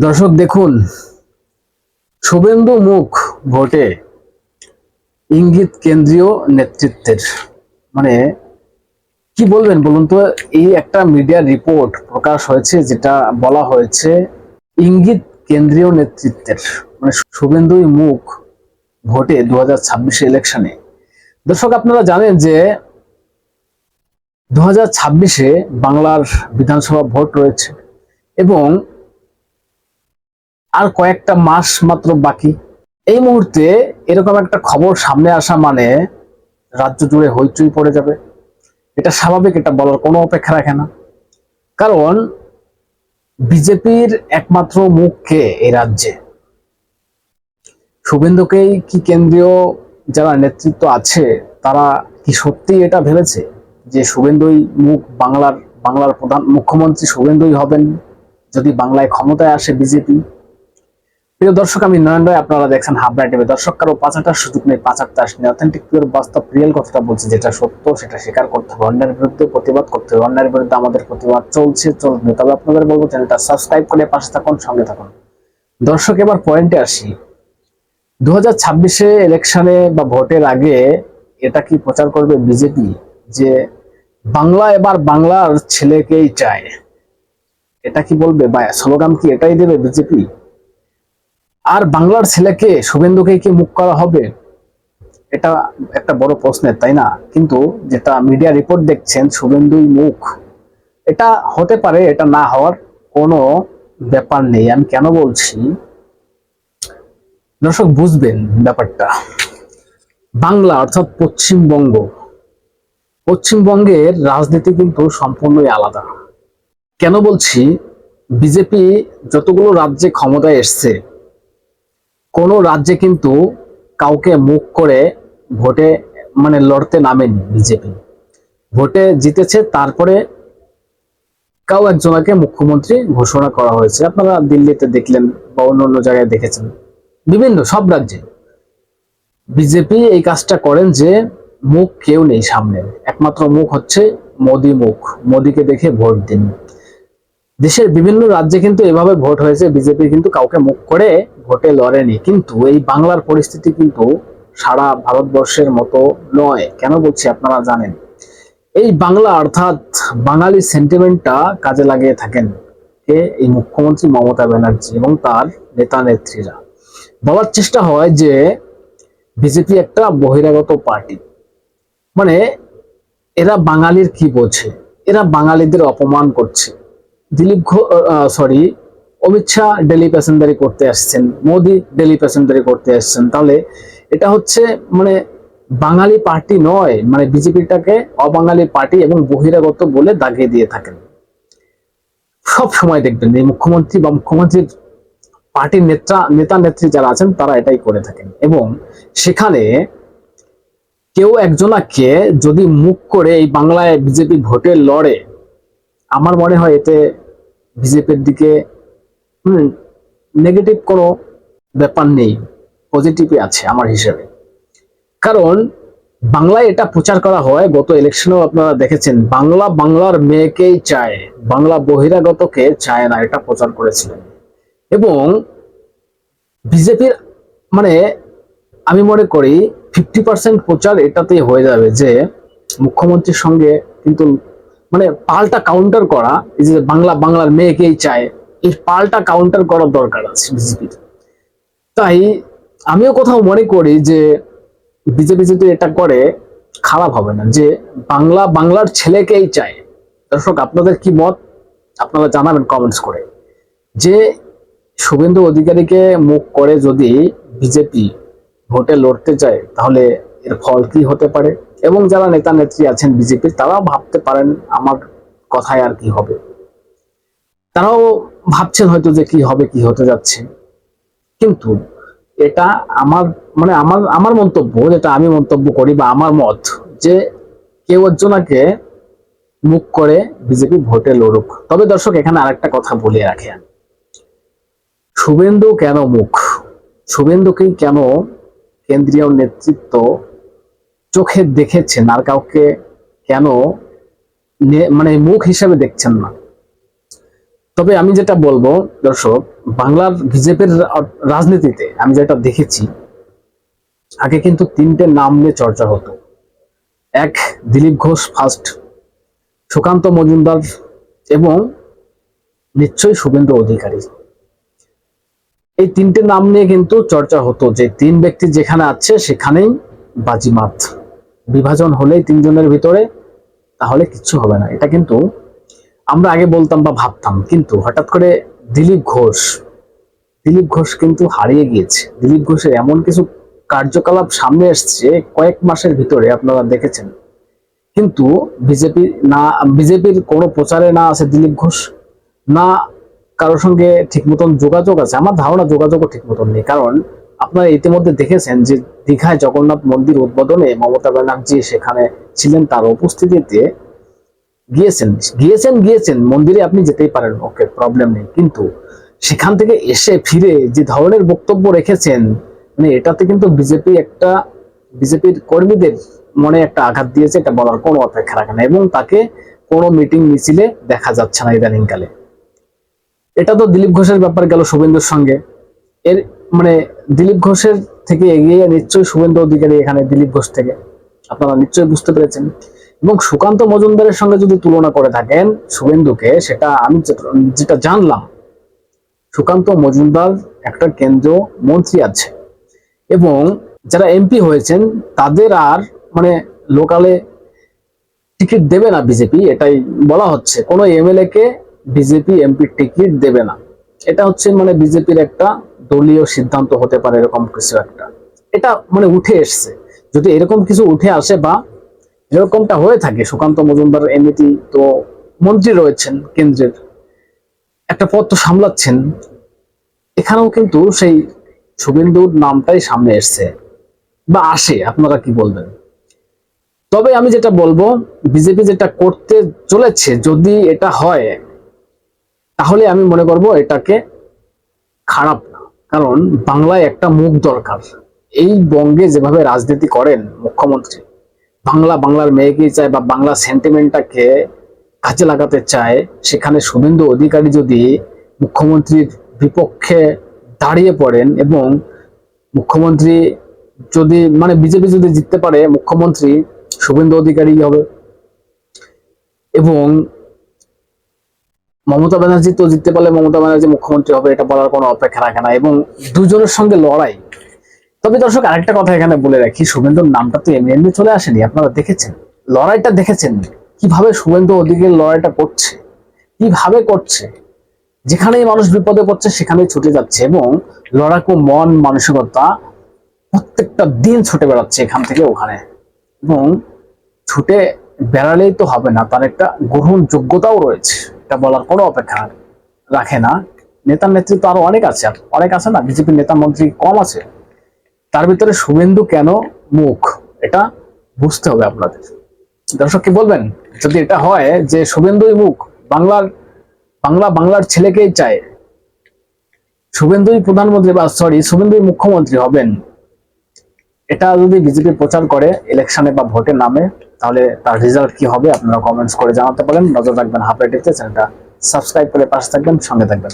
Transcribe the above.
দর্শক দেখুন, শুভেন্দু মুখ ভোটে ইঙ্গিত কেন্দ্রীয় নেতৃত্বের। মানে কি বলবেন বলুন তো? এই একটা মিডিয়া রিপোর্ট প্রকাশ হয়েছে, যেটা বলা হয়েছে ইঙ্গিত কেন্দ্রীয় নেতৃত্বের। মানে শুভেন্দুই মুখ ভোটে 2026 ইলেকশনে। দর্শক, আপনারা জানেন যে 2026 বাংলার বিধানসভা ভোট রয়েছে এবং আর কয়েকটা মাস মাত্র বাকি। এই মুহূর্তে এরকম একটা খবর সামনে আসা মানে রাজ্য জুড়ে হইচই পড়ে যাবে। এটা স্বাভাবিক, এটা বলার কোনো অপেক্ষা রাখে না। কারণ বিজেপির একমাত্র মুখ কে এই রাজ্যে? শুভেন্দুকেই কি কেন্দ্রীয় যারা নেতৃত্ব আছে তারা কি সত্যি এটা ভেবেছে যে শুভেন্দুই মুখ, বাংলার প্রধান মুখ্যমন্ত্রী শুভেন্দুই হবেন যদি বাংলায় ক্ষমতায় আসে বিজেপি? প্রিয় দর্শক, আমি নয়ন রায়, আপনারা দেখছেন হাবড়া টিভি। দর্শক, কারো পাচারটার সুযোগ নেই, পাচারটা আসেনি। অথেন্টিক, পিওর, বাস্তব, রিয়েল কথাটা বলছি, যেটা সত্য সেটা স্বীকার করতে হবে। অন্যায়ের বিরুদ্ধে প্রতিবাদ করতে হবে। অন্যায়ের বিরুদ্ধে আমাদের প্রতিবাদ চলবে। তবে আপনাদের বলবো, চ্যানেলটা সাবস্ক্রাইব করে পাশে থাকুন, সঙ্গে থাকুন। দর্শক, এবার পয়েন্টে আসি। 2026 ইলেকশনে বা ভোটের আগে এটা কি প্রচার করবে বিজেপি যে বাংলা এবার বাংলার ছেলেকেই চায়? এটা কি বলবে বা স্লোগান কি এটাই দেবে বিজেপি? আর বাংলার ছেলেকে শুভেন্দুকে কি মুখ করা হবে? এটা একটা বড় প্রশ্নের, তাই না? কিন্তু যেটা মিডিয়া রিপোর্ট দেখছেন, শুভেন্দুই মুখ, এটা হতে পারে, এটা না হওয়ার কোনো ব্যাপার নেই। আমি কেন বলছি দর্শক, বুঝবেন ব্যাপারটা। বাংলা অর্থাৎ পশ্চিমবঙ্গের রাজনীতি কিন্তু সম্পূর্ণই আলাদা। কেন বলছি? বিজেপি যতগুলো রাজ্যে ক্ষমতায় এসছে, কোন রাজ্যে কিন্তু কাউকে মুখ করে ভোটে লড়তে নামেনি বিজেপি। ভোটে জিতেছে, তারপরে কাউ একজনকে মুখ্যমন্ত্রী ঘোষণা করা হয়েছে। আপনারা দিল্লিতে দেখলেন বা অন্য জায়গায় দেখেছেন, বিভিন্ন সব রাজ্যে বিজেপি এই কাজটা করেন যে মুখ কেউ নেই সামনে, একমাত্র মুখ হচ্ছে মোদি মুখ। মোদিকে দেখে ভোট দিন। দেশের বিভিন্ন রাজ্যে কিন্তু এভাবে ভোট হয়েছে, বিজেপি কিন্তু কাউকে মুখ করে ভোটে লড়েনি। কিন্তু এই বাংলার পরিস্থিতি কিন্তু সারা ভারতবর্ষের মতো নয়। কেন বলছি আপনারা জানেন। এই বাংলা অর্থাৎ বাঙালি সেন্টিমেন্টটা কাজে লাগিয়ে থাকেন কে? এই মুখ্যমন্ত্রী মমতা ব্যানার্জি এবং তার নেতা নেত্রীরা। বলার চেষ্টা হয় যে বিজেপি একটা বহিরাগত পার্টি। মানে এরা বাঙালির কি বোঝে? এরা বাঙালিদের অপমান করছে। অমিত শাহ ডেলি প্যাসেঞ্জারি করতে আসছেন, মোদি ডেলি প্যাসেঞ্জারি করতে আসছেন। তাহলে এটা হচ্ছে বাঙালি পার্টি নয়, বিজেপিটাকে অবাঙালি পার্টি এবং বহিরাগত বলে দাগিয়ে দিয়ে থাকেন। সব সময় দেখবেন এই মুখ্যমন্ত্রী বা মুখ্যমন্ত্রীর পার্টির নেতা নেত্রী যারা আছেন তারা এটাই করে থাকেন। এবং সেখানে কেউ একজনকে যদি মুখ করে এই বাংলায় বিজেপি ভোটে লড়ে, আমার মনে হয় এতে বিজেপির দিকে নেগেটিভ কোনো ব্যাপার নেই, পজিটিভই আছে আমার হিসেবে। কারণ বাংলায় এটা প্রচার করা হয়, গত ইলেকশনেও আপনারা দেখেছেন, বাংলার মেয়েকেই চায়, বাংলা বহিরাগতকে চায় না, এটা প্রচার করেছিলেন। এবং বিজেপির মানে আমি মনে করি 50% প্রচার এটাতেই হয়ে যাবে যে মুখ্যমন্ত্রীর সঙ্গে কিন্তু পাল্টা কাউন্টার করা, এই যে বাংলার মেয়েকেই চায়, এই পাল্টা কাউন্টার করার দরকার আছে বিজেপির। তাই আমিও কোথাও মনে করি যে বিজেপি যদি এটা করে খারাপ হবে না, যে বাংলার ছেলেকেই চায়। দর্শক, আপনাদের কি মত আপনারা জানাবেন কমেন্টস করে, যে শুভেন্দু অধিকারীকে মুখ করে যদি বিজেপি ভোটে লড়তে যায় তাহলে এর ফল কি হতে পারে। এবং যারা নেতা নেত্রী আছেন বিজেপির, তারাও ভাবতে পারেন আমার কথায় আর কি হবে। তারাও ভাবছেন হয়তো যে কি হবে, কি হতে যাচ্ছে। কিন্তু এটা আমার আমার মন্তব্য, যেটা আমি মন্তব্য করি বা আমার মত, যে কেউ একজনকে মুখ করে বিজেপি ভোটে লড়ুক। তবে দর্শক, এখানে আরেকটা কথা বলে রাখেন, শুভেন্দু কেন মুখ? শুভেন্দুকেই কেন কেন্দ্রীয় নেতৃত্ব চোখে দেখেছেন, আর কাউকে কেন মুখ হিসেবে দেখছেন না? তবে আমি যেটা বলবো দর্শক, বাংলার বিজেপির রাজনীতিতে আমি যেটা দেখেছি, আগে কিন্তু তিনটে নাম নিয়ে চর্চা হতো। এক, দিলীপ ঘোষ ফার্স্ট, সুকান্ত মজুমদার এবং নিশ্চয়ই শুভেন্দু অধিকারী। এই তিনটে নাম নিয়ে কিন্তু চর্চা হতো যে তিন ব্যক্তি যেখানে আছে সেখানেই বাজিমাত, বিভাজন হলেই তিনজনের ভিতরে, তাহলে কিচ্ছু হবে না। এটা কিন্তু আমরা আগে বলতাম বা ভাবতাম, কিন্তু হঠাৎ করে দিলীপ ঘোষ কিন্তু হারিয়ে গিয়েছে। দিলীপ ঘোষের এমন কিছু কার্যকলাপ সামনে এসছে কয়েক মাসের ভিতরে, আপনারা দেখেছেন। কিন্তু বিজেপির কোনো প্রচারে না আছে দিলীপ ঘোষ, না কারোর সঙ্গে ঠিক মতন যোগাযোগ আছে। আমার ধারণা যোগাযোগও ঠিক মতন নেই, কারণ আপনারা ইতিমধ্যে দেখেছেন যে দীঘায় জগন্নাথ মন্দির উদ্বোধনে মমতা ব্যানার্জি সেখানে ছিলেন, তার উপস্থিতিতে গিয়েছেন মন্দিরে, আপনি যেতেই পারেন, ওকে, প্রবলেম নেই। কিন্তু সেখান থেকে এসে ফিরে যে ধরনের বক্তব্য রেখেছেন, মানে এটাতে কিন্তু বিজেপির কর্মীদের মনে একটা আঘাত দিয়েছে, এটা বলার কোনো অপেক্ষা রাখে না। এবং তাকে কোনো মিটিং মিছিলে দেখা যাচ্ছে না ইদানিংকালে। এটা তো দিলীপ ঘোষের ব্যাপার গেল শুভেন্দুর সঙ্গে। এর মানে দিলীপ ঘোষের থেকে এগিয়ে নিশ্চয়ই শুভেন্দু অধিকারী এখানে দিলীপ ঘোষ থেকে, আপনারা নিশ্চয়ই বুঝতে পেরেছেন। এবং সুকান্ত মজুমদারের সঙ্গে যদি তুলনা করে থাকেন শুভেন্দুকে, সেটা আমি যেটা জানলাম, সুকান্ত মজুমদার একটা কেন্দ্রীয় মন্ত্রী আছে, এবং যারা এমপি হয়েছেন তাদের আর মানে লোকালে টিকিট দেবে না বিজেপি, এটাই বলা হচ্ছে। কোনো এমএলএ কে বিজেপি এমপি টিকিট দেবে না, এটা হচ্ছে মানে বিজেপির একটা দলীয় সিদ্ধান্ত হতে পারে, এরকম কিছু একটা। এটা মানে উঠে এসছে। যদি এরকম কিছু উঠে আসে বা এরকমটা হয়ে থাকে, সুকান্ত মজুমদার এমনিতে তো মন্ত্রী রয়েছেন, কেন্দ্রের একটা পদ তো সামলাচ্ছেন, এখানেও কিন্তু সেই শুভেন্দুর নামটাই সামনে এসছে বা আসে, আপনারা কি বলবেন? তবে আমি যেটা বলবো, বিজেপি যেটা করতে চলেছে, যদি এটা হয় তাহলে আমি মনে করব এটাকে খারাপ না, কারণ বাংলায় একটা মুখ দরকার। এই বঙ্গে যেভাবে রাজনীতি করেন মুখ্যমন্ত্রী, বাংলার মেয়েকেই চায় বা বাংলা সেন্টিমেন্টটাকে কাজে লাগাতে চায়, সেখানে শুভেন্দু অধিকারী যদি মুখ্যমন্ত্রীর বিপক্ষে দাঁড়িয়ে পড়েন এবং মুখ্যমন্ত্রী যদি মানে বিজেপি যদি জিততে পারে, মুখ্যমন্ত্রী শুভেন্দু অধিকারী হবে, এবং মমতা ব্যানার্জি তো জিততে পারলে মমতা ব্যানার্জি মুখ্যমন্ত্রী হবে, এটা বলার কোনো অপেক্ষা রাখে না, এবং দুজনের সঙ্গে লড়াই। তবে দর্শক, আরেকটা কথা এখানে বলে রাখি, শুভেন্দুর নামটা তো এমনি এমনি চলে আসেনি, আপনারা দেখেছেন লড়াইটা, দেখেছেন কিভাবে শুভেন্দু অধিকারী লড়াইটা করছে, কিভাবে করছে। যেখানেই মানুষ বিপদে পড়ছে সেখানেই ছুটে যাচ্ছে, এবং লড়াকু মন মানসিকতা প্রত্যেকটা দিন ছুটে বেড়াচ্ছে এখান থেকে ওখানে। এবং ছুটে বেড়ালেই তো হবে না, তার একটা গ্রহণযোগ্যতাও রয়েছে, এটা বলার কোনো অপেক্ষা রাখে না। নেতার নেতৃত্ব আরো অনেক আছে না, বিজেপির নেতা মন্ত্রী কম আছে, তার ভিতরে শুভেন্দু কেন মুখ, এটা বুঝতে হবে আপনাদের। দর্শক কি বলবেন, যদি এটা হয় যে শুভেন্দুই মুখ, বাংলার ছেলেকেই চায়, শুভেন্দুই প্রধানমন্ত্রী বা শুভেন্দুই মুখ্যমন্ত্রী হবেন, এটা যদি বিজেপি প্রচার করে ইলেকশনে বা ভোটের নামে, তাহলে তার রেজাল্ট কি হবে আপনারা কমেন্টস করে জানাতে পারেন। নজর রাখবেন হাফ রেডিতে, চ্যানেলটা সাবস্ক্রাইব করে পাশে থাকবেন, সঙ্গে থাকবেন।